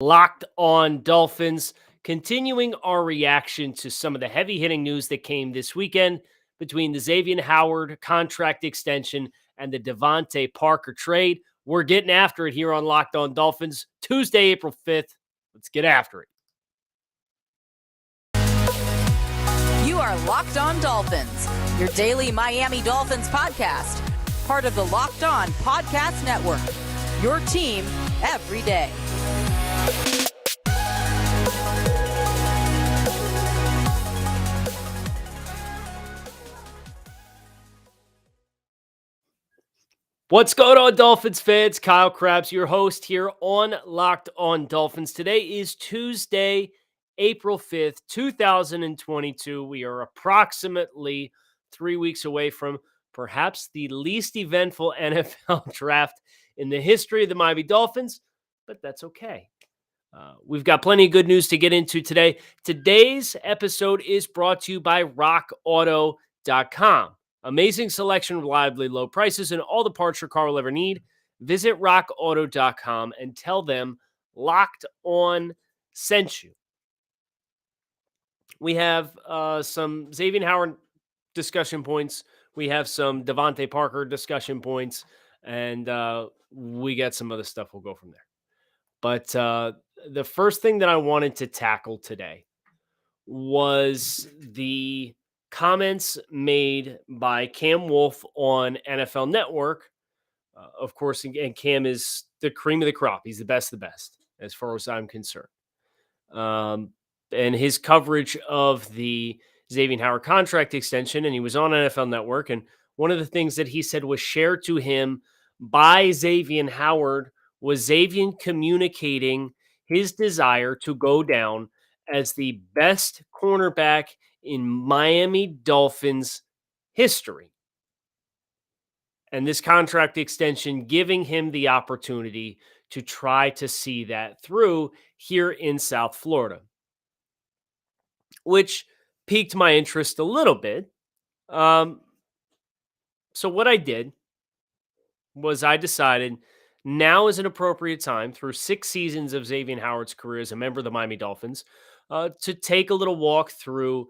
Locked On Dolphins, continuing our reaction to some of the heavy-hitting news that came this weekend between the Xavien Howard contract extension and the DeVante Parker trade. We're getting after it here on Locked On Dolphins, Tuesday, April 5th. Let's get after it. You are Locked On Dolphins, your daily Miami Dolphins podcast, part of the Locked On Podcast Network, your team every day. What's going on, Dolphins fans? Kyle Krabs, your host here on Locked On Dolphins. Today is Tuesday, April 5th, 2022. We are approximately 3 weeks away from perhaps the least eventful NFL draft in the history of the Miami Dolphins, but that's okay. We've got plenty of good news to get into today. Today's episode is brought to you by RockAuto.com. Amazing selection, reliably low prices, and all the parts your car will ever need. Visit rockauto.com and tell them Locked On sent you. We have some Xavien Howard discussion points. We have some DeVante Parker discussion points, and we got some other stuff. We'll go from there. But the first thing that I wanted to tackle today was the comments made by Cam Wolfe on NFL Network. Of course, and Cam is the cream of the crop. He's the best of the best, as far as I'm concerned. And his coverage of the Xavien Howard contract extension, and he was on NFL Network, and one of the things that he said was shared to him by Xavien Howard was Xavien communicating his desire to go down as the best cornerback in Miami Dolphins history. And this contract extension giving him the opportunity to try to see that through here in South Florida, which piqued my interest a little bit. So what I did was I decided now is an appropriate time through 6 seasons of Xavien Howard's career as a member of the Miami Dolphins to take a little walk through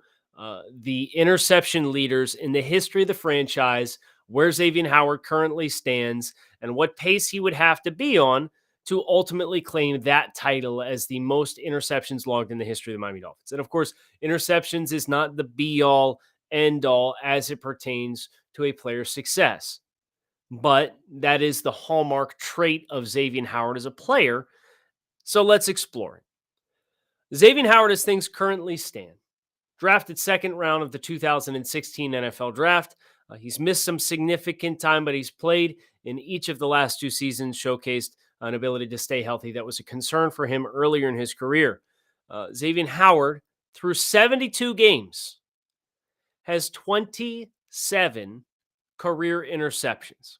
the interception leaders in the history of the franchise, where Xavien Howard currently stands, and what pace he would have to be on to ultimately claim that title as the most interceptions logged in the history of the Miami Dolphins. And of course, interceptions is not the be-all, end-all as it pertains to a player's success. But that is the hallmark trait of Xavien Howard as a player. So let's explore it. Xavien Howard, as things currently stand, drafted second round of the 2016 NFL draft. He's missed some significant time, but he's played in each of the last 2 seasons, showcased an ability to stay healthy. That was a concern for him earlier in his career. Xavien Howard, through 72 games, has 27 career interceptions.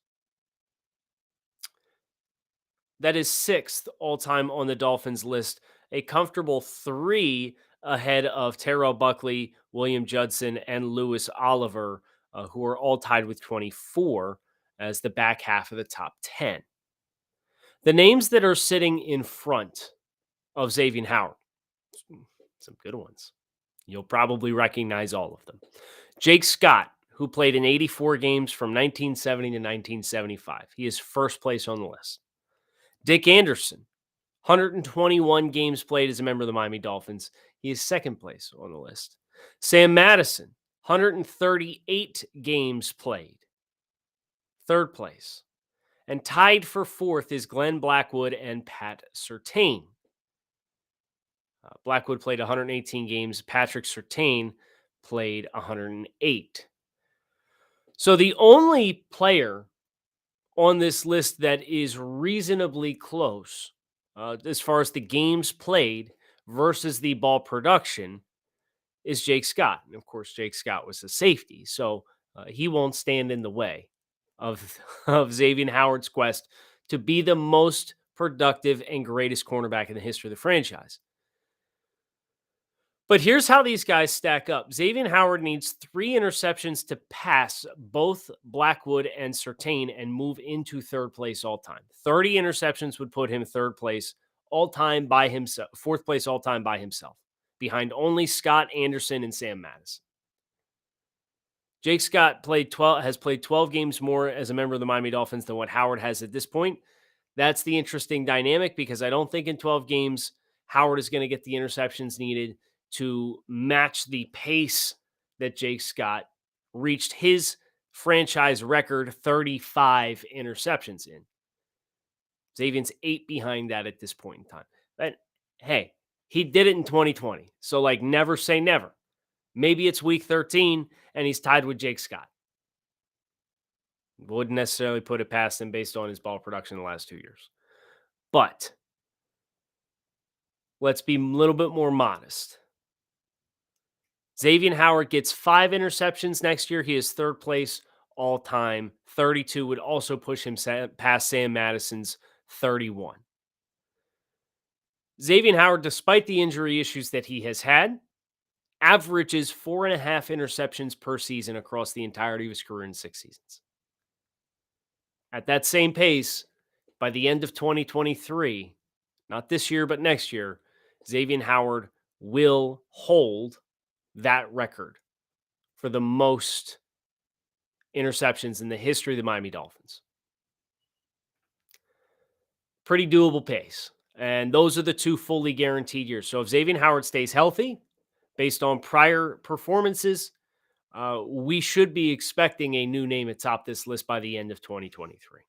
That is 6th all-time on the Dolphins list, a comfortable 3 ahead of Terrell Buckley, William Judson, and Lewis Oliver, who are all tied with 24 as the back half of the top 10. The names that are sitting in front of Xavien Howard, some good ones. You'll probably recognize all of them. Jake Scott, who played in 84 games from 1970 to 1975. He is first place on the list. Dick Anderson, 121 games played as a member of the Miami Dolphins. He is second place on the list. Sam Madison, 138 games played. Third place. And tied for fourth is Glenn Blackwood and Pat Surtain. Blackwood played 118 games. Patrick Surtain played 108. So the only player on this list that is reasonably close as far as the games played versus the ball production is Jake Scott. And of course, Jake Scott was a safety, so he won't stand in the way of Xavien Howard's quest to be the most productive and greatest cornerback in the history of the franchise. But here's how these guys stack up. Xavien Howard needs 3 interceptions to pass both Blackwood and Surtain and move into third place all time. 30 interceptions would put him third place all-time by himself, fourth place all-time by himself, behind only Scott Anderson and Sam Madison. Jake Scott has played 12 games more as a member of the Miami Dolphins than what Howard has at this point. That's the interesting dynamic because I don't think in 12 games Howard is going to get the interceptions needed to match the pace that Jake Scott reached his franchise record 35 interceptions in. Xavien's 8 behind that at this point in time. But hey, he did it in 2020. So never say never. Maybe it's week 13 and he's tied with Jake Scott. Wouldn't necessarily put it past him based on his ball production in the last 2 years. But let's be a little bit more modest. Xavien Howard gets 5 interceptions next year. He is third place all time. 32 would also push him past Sam Madison's 31. Xavien Howard, despite the injury issues that he has had, averages 4.5 interceptions per season across the entirety of his career in 6 seasons. At that same pace, by the end of 2023, not this year, but next year, Xavien Howard will hold that record for the most interceptions in the history of the Miami Dolphins. Pretty doable pace. And those are the 2 fully guaranteed years. So if Xavien Howard stays healthy, based on prior performances, we should be expecting a new name atop this list by the end of 2023.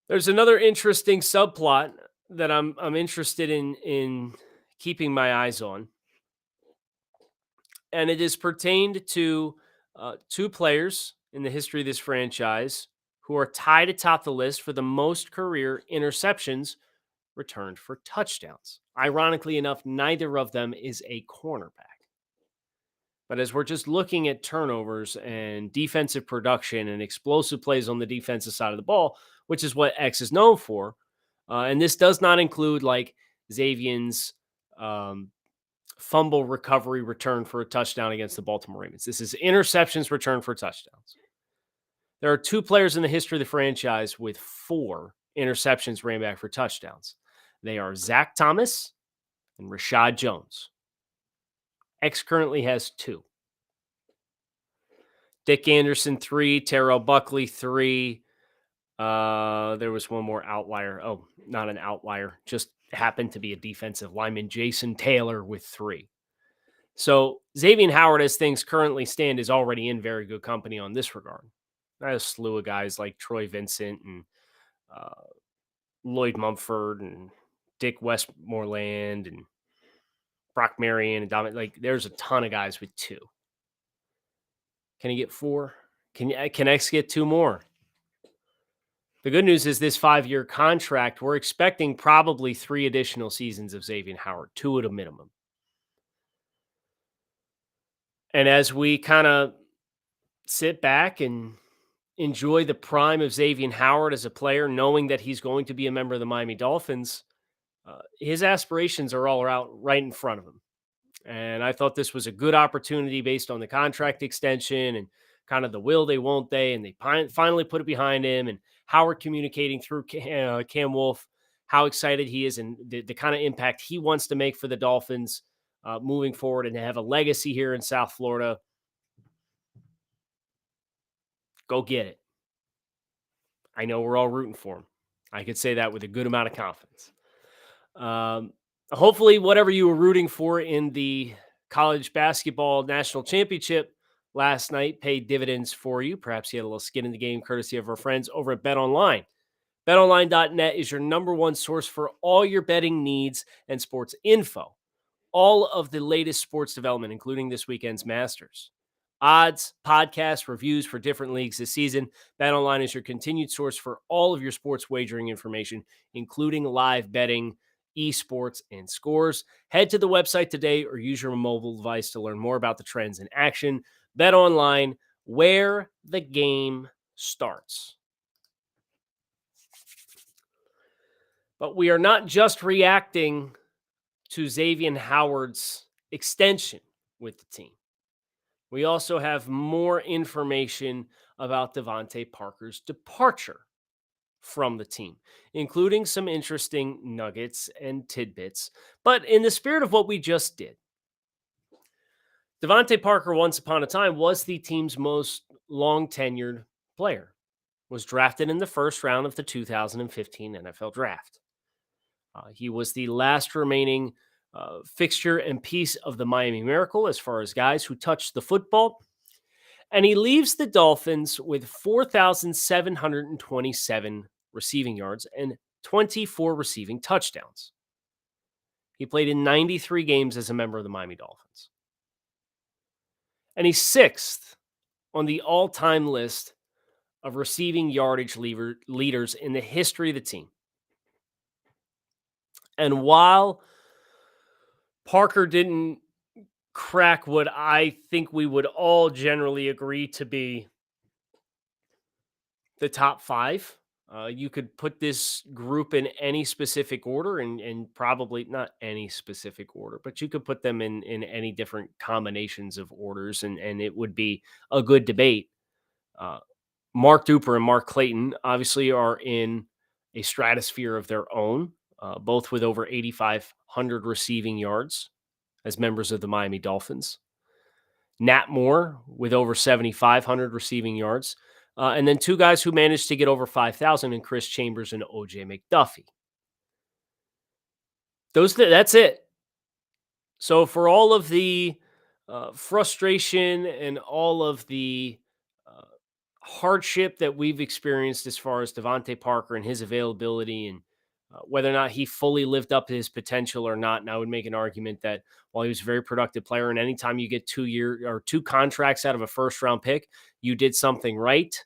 There's another interesting subplot that I'm interested in keeping my eyes on, and it is pertained to 2 players in the history of this franchise who are tied atop the list for the most career interceptions returned for touchdowns. Ironically enough, neither of them is a cornerback. But as we're just looking at turnovers and defensive production and explosive plays on the defensive side of the ball, which is what X is known for, and this does not include Xavien's fumble recovery return for a touchdown against the Baltimore Ravens. This is interceptions return for touchdowns. There are 2 players in the history of the franchise with 4 interceptions ran back for touchdowns. They are Zach Thomas and Rashad Jones. X currently has 2. Dick Anderson, 3. Terrell Buckley, 3. There was one more outlier. Oh, not an outlier. Just happened to be a defensive lineman, Jason Taylor, with 3. So Xavien Howard, as things currently stand, is already in very good company on this regard. I have a slew of guys like Troy Vincent and Lloyd Mumford and Dick Westmoreland and Brock Marion and Dominic. There's a ton of guys with 2. Can he get 4? Can X get 2 more? The good news is this 5-year contract, we're expecting probably 3 additional seasons of Xavien Howard, 2 at a minimum. And as we kind of sit back and enjoy the prime of Xavien Howard as a player, knowing that he's going to be a member of the Miami Dolphins, his aspirations are all out right in front of him. And I thought this was a good opportunity based on the contract extension and kind of the will they, won't they, and they finally put it behind him, and Howard communicating through Cam Wolf how excited he is and the kind of impact he wants to make for the Dolphins moving forward and to have a legacy here in South Florida. Go get it. I know we're all rooting for him. I could say that with a good amount of confidence. Hopefully, whatever you were rooting for in the college basketball national championship last night paid dividends for you. Perhaps you had a little skin in the game courtesy of our friends over at BetOnline. BetOnline.net is your number one source for all your betting needs and sports info. All of the latest sports development, including this weekend's Masters. Odds, podcasts, reviews for different leagues this season. BetOnline is your continued source for all of your sports wagering information, including live betting, esports, and scores. Head to the website today or use your mobile device to learn more about the trends in action. BetOnline, where the game starts. But we are not just reacting to Xavien Howard's extension with the team. We also have more information about DeVante Parker's departure from the team, including some interesting nuggets and tidbits. But in the spirit of what we just did, DeVante Parker, once upon a time, was the team's most long tenured player, was drafted in the first round of the 2015 NFL draft. He was the last remaining fixture and piece of the Miami Miracle as far as guys who touched the football. And he leaves the Dolphins with 4,727 receiving yards and 24 receiving touchdowns. He played in 93 games as a member of the Miami Dolphins. And he's sixth on the all-time list of receiving yardage leaders in the history of the team. And while Parker didn't crack what I think we would all generally agree to be the top five, you could put this group in any specific order, and probably not any specific order, but you could put them in any different combinations of orders, and it would be a good debate. Mark Duper and Mark Clayton obviously are in a stratosphere of their own, both with over 8,500 receiving yards as members of the Miami Dolphins. Nat Moore with over 7,500 receiving yards. And then two guys who managed to get over 5,000 in Chris Chambers and OJ McDuffie. That's it. So for all of the frustration and all of the hardship that we've experienced as far as DeVante Parker and his availability and whether or not he fully lived up to his potential or not. And I would make an argument that while he was a very productive player, and anytime you get 2 year or two contracts out of a first round pick, you did something right.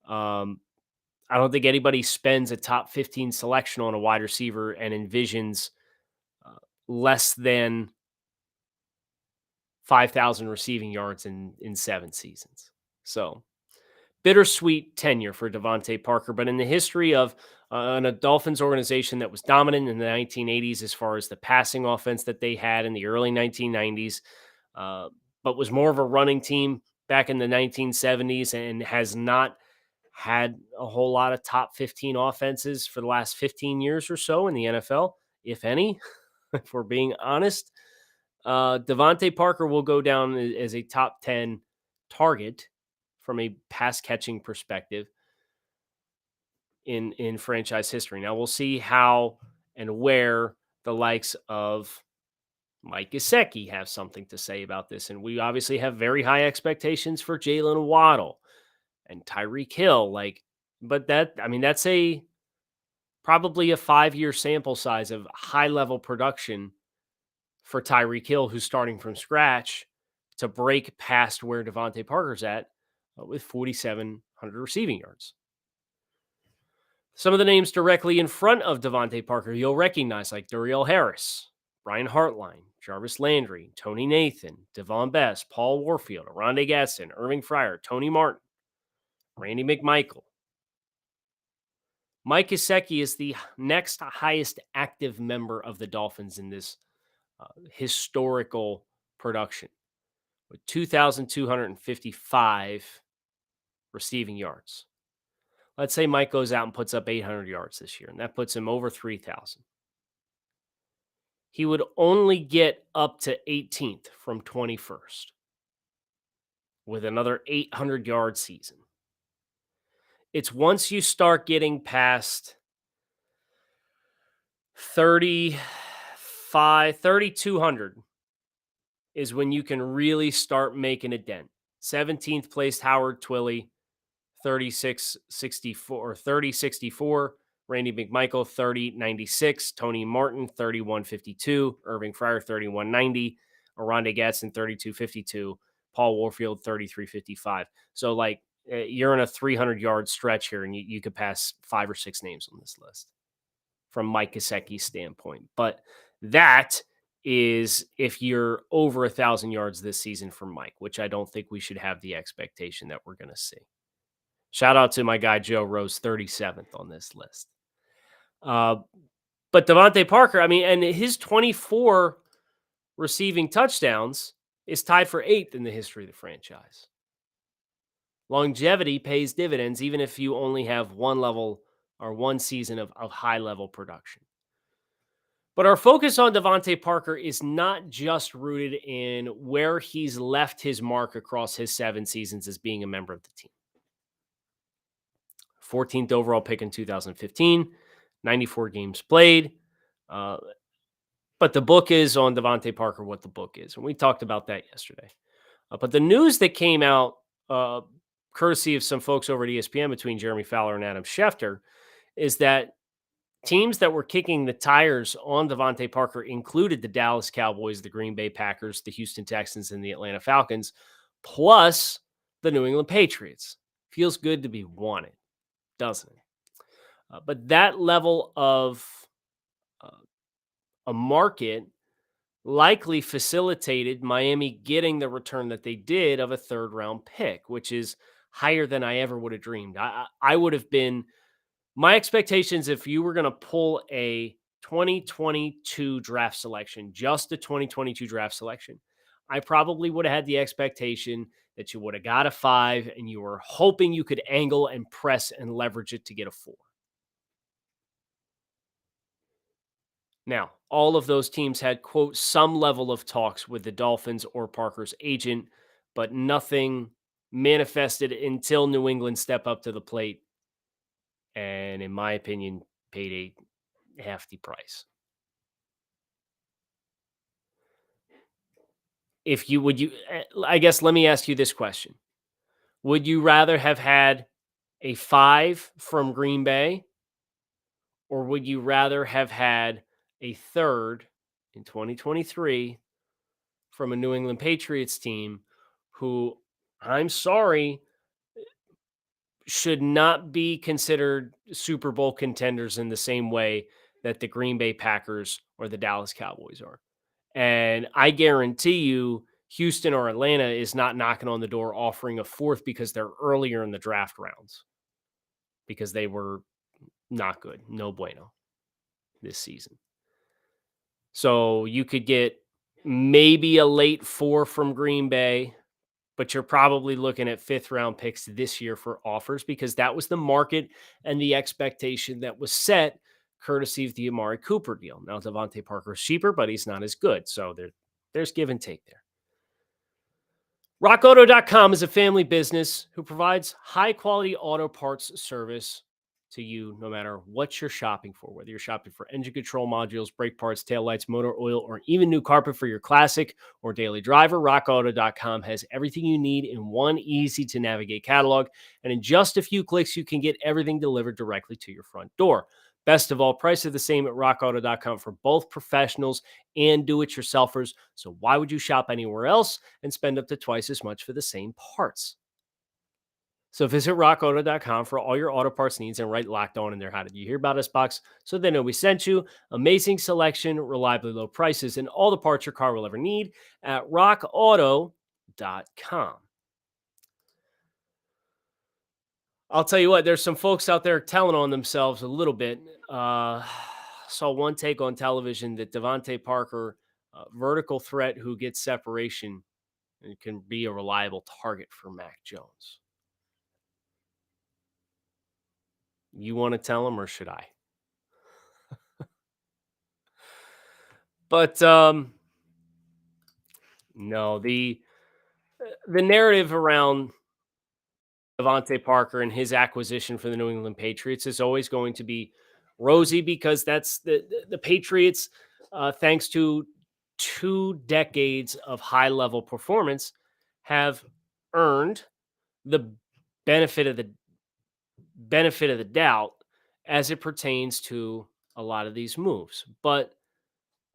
I don't think anybody spends a top 15 selection on a wide receiver and envisions less than 5,000 receiving yards in 7 seasons. So bittersweet tenure for DeVante Parker, but in the history of a Dolphins organization that was dominant in the 1980s as far as the passing offense that they had in the early 1990s, but was more of a running team back in the 1970s and has not had a whole lot of top 15 offenses for the last 15 years or so in the NFL, if any, if we're being honest. DeVante Parker will go down as a top 10 target from a pass catching perspective in franchise history. Now we'll see how and where the likes of Mike Gesicki have something to say about this. And we obviously have very high expectations for Jalen Waddle and Tyreek Hill. But that's probably a 5-year sample size of high level production for Tyreek Hill, who's starting from scratch to break past where DeVante Parker's at with 4,700 receiving yards. Some of the names directly in front of DeVante Parker you'll recognize, like Duriel Harris, Brian Hartline, Jarvis Landry, Tony Nathan, Devon Best, Paul Warfield, Oronde Gadsden, Irving Fryer, Tony Martin, Randy McMichael. Mike Gesicki is the next highest active member of the Dolphins in this historical production with 2,255 receiving yards. Let's say Mike goes out and puts up 800 yards this year, and that puts him over 3,000. He would only get up to 18th from 21st with another 800-yard season. It's once you start getting past 3,200 is when you can really start making a dent. 17th placed Howard Twilley, 30-64. Randy McMichael, 30-96. Tony Martin, 31-52. Irving Fryer, 31-90. Oronde Gadsden, 32-52. Paul Warfield, 33-55. So, you're in a 300-yard stretch here, and you could pass 5 or 6 names on this list from Mike Gesicki's standpoint. But that is if you're over 1,000 yards this season from Mike, which I don't think we should have the expectation that we're going to see. Shout out to my guy Joe Rose, 37th on this list. But DeVante Parker, and his 24 receiving touchdowns is tied for 8th in the history of the franchise. Longevity pays dividends, even if you only have one level or one season of high-level production. But our focus on DeVante Parker is not just rooted in where he's left his mark across his 7 seasons as being a member of the team. 14th overall pick in 2015, 94 games played. But the book is on DeVante Parker what the book is. And we talked about that yesterday. But the news that came out, courtesy of some folks over at ESPN between Jeremy Fowler and Adam Schefter, is that teams that were kicking the tires on DeVante Parker included the Dallas Cowboys, the Green Bay Packers, the Houston Texans, and the Atlanta Falcons, plus the New England Patriots. Feels good to be wanted, doesn't it? But that level of a market likely facilitated Miami getting the return that they did of a 3rd-round pick, which is higher than I ever would have dreamed. I would have been, my expectations, if you were going to pull a 2022 draft selection, just a 2022 draft selection, I probably would have had the expectation that you would have got a 5 and you were hoping you could angle and press and leverage it to get a 4. Now, all of those teams had, quote, some level of talks with the Dolphins or Parker's agent, but nothing manifested until New England stepped up to the plate and, in my opinion, paid a hefty price. I guess let me ask you this question. Would you rather have had a 5 from Green Bay, or would you rather have had a 3rd in 2023 from a New England Patriots team who, I'm sorry, should not be considered Super Bowl contenders in the same way that the Green Bay Packers or the Dallas Cowboys are? And I guarantee you, Houston or Atlanta is not knocking on the door offering a 4th because they're earlier in the draft rounds, because they were not good, no bueno this season. So you could get maybe a late 4 from Green Bay, but you're probably looking at 5th-round picks this year for offers, because that was the market and the expectation that was set courtesy of the Amari Cooper deal. Now, DeVante Parker's cheaper, but he's not as good. So there's give and take there. RockAuto.com is a family business who provides high-quality auto parts service to you no matter what you're shopping for, whether you're shopping for engine control modules, brake parts, taillights, motor oil, or even new carpet for your classic or daily driver. RockAuto.com has everything you need in one easy-to-navigate catalog, and in just a few clicks, you can get everything delivered directly to your front door. Best of all, prices are the same at RockAuto.com for both professionals and do-it-yourselfers, so why would you shop anywhere else and spend up to twice as much for the same parts? So visit rockauto.com for all your auto parts needs and write Locked On in their How Did You Hear About Us box so they know we sent you. Amazing selection, reliably low prices, and all the parts your car will ever need at rockauto.com. I'll tell you what, there's some folks out there telling on themselves a little bit. Saw one take on television that DeVante Parker, vertical threat who gets separation, and can be a reliable target for Mac Jones. You want to tell him, or should I? But no, the narrative around DeVante Parker and his acquisition for the New England Patriots is always going to be rosy, because that's the Patriots, thanks to 2 decades of high-level performance, have earned the benefit of the doubt as it pertains to a lot of these moves. But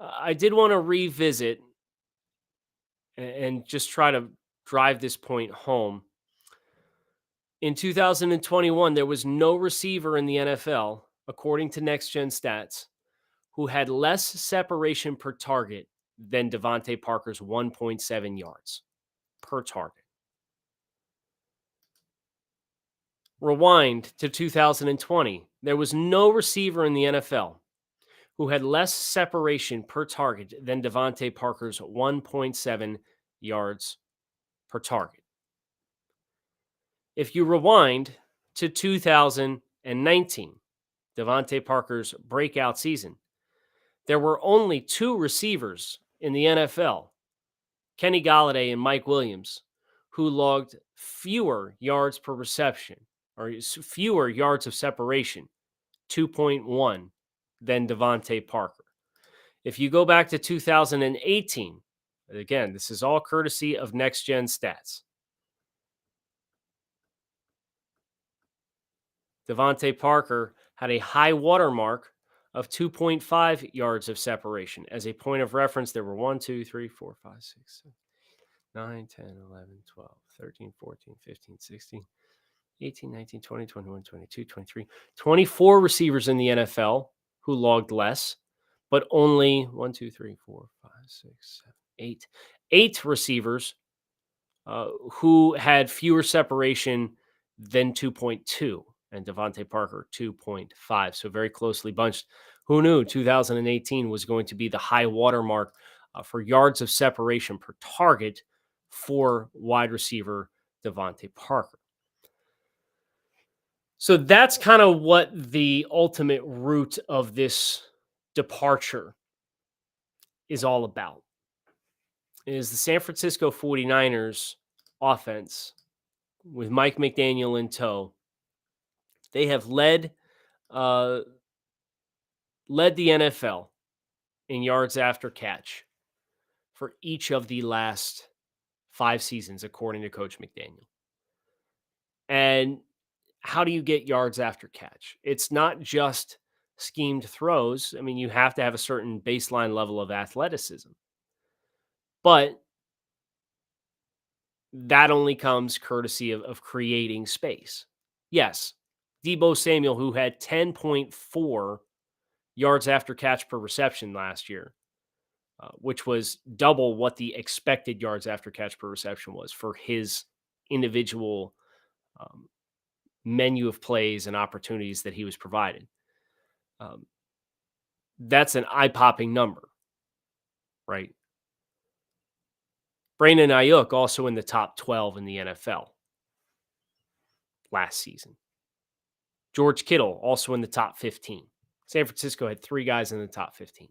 I did want to revisit and just try to drive this point home. In 2021, there was no receiver in the NFL, according to Next Gen Stats, who had less separation per target than DeVante Parker's 1.7 yards per target. Rewind to 2020. There was no receiver in the NFL who had less separation per target than DeVante Parker's 1.7 yards per target. If you rewind to 2019, DeVante Parker's breakout season, there were only 2 receivers in the NFL, Kenny Golladay and Mike Williams, who logged fewer yards per reception or fewer yards of separation, 2.1, than DeVante Parker. If you go back to 2018, again, this is all courtesy of Next Gen Stats. DeVante Parker had a high watermark of 2.5 yards of separation. As a point of reference, there were 1, 2, 3, 4, 5, 6, 7, 9, 10, 11, 12, 13, 14, 15, 16, 18, 19, 20, 21, 22, 23, 24 receivers in the NFL who logged less, but only 1, 2, 3, 4, 5, 6, 7, 8 receivers who had fewer separation than 2.2, and DeVante Parker 2.5. So very closely bunched. Who knew 2018 was going to be the high watermark for yards of separation per target for wide receiver DeVante Parker? So that's kind of what the ultimate root of this departure is all about. Is the San Francisco 49ers offense with Mike McDaniel in tow. They have led the NFL in yards after catch for each of the last 5 seasons, according to Coach McDaniel. And how do you get yards after catch? It's not just schemed throws. I mean, you have to have a certain baseline level of athleticism. But that only comes courtesy of creating space. Yes, Deebo Samuel, who had 10.4 yards after catch per reception last year, which was double what the expected yards after catch per reception was for his individual menu of plays and opportunities that he was provided. That's an eye-popping number, right? Brandon Ayuk also in the top 12 in the NFL last season. George Kittle also in the top 15. San Francisco had 3 guys in the top 15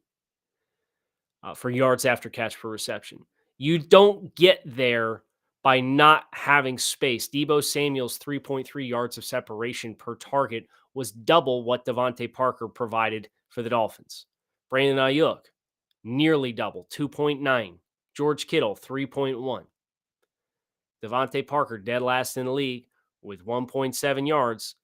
for yards after catch per reception. You don't get there by not having space. Deebo Samuel's 3.3 yards of separation per target was double what DeVante Parker provided for the Dolphins. Brandon Ayuk, nearly double, 2.9. George Kittle, 3.1. DeVante Parker, dead last in the league with 1.7 yards.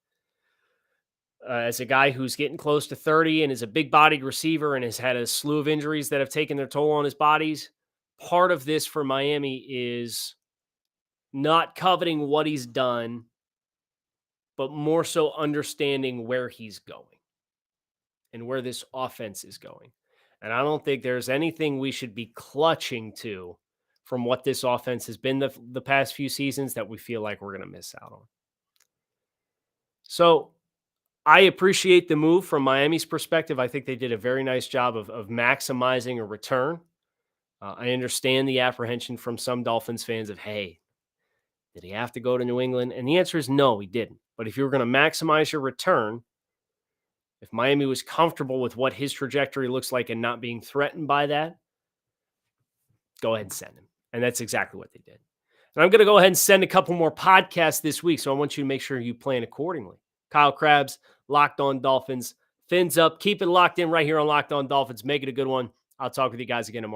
As a guy who's getting close to 30 and is a big-bodied receiver and has had a slew of injuries that have taken their toll on his bodies, part of this for Miami is not coveting what he's done, but more so understanding where he's going and where this offense is going. And I don't think there's anything we should be clutching to from what this offense has been the past few seasons that we feel like we're going to miss out on. So I appreciate the move from Miami's perspective. I think they did a very nice job of maximizing a return. I understand the apprehension from some Dolphins fans of, hey, did he have to go to New England? And the answer is no, he didn't. But if you were going to maximize your return, if Miami was comfortable with what his trajectory looks like and not being threatened by that, go ahead and send him. And that's exactly what they did. And I'm going to go ahead and send a couple more podcasts this week, so I want you to make sure you plan accordingly. Kyle Krabs, Locked On Dolphins. Fins up. Keep it locked in right here on Locked On Dolphins. Make it a good one. I'll talk with you guys again tomorrow.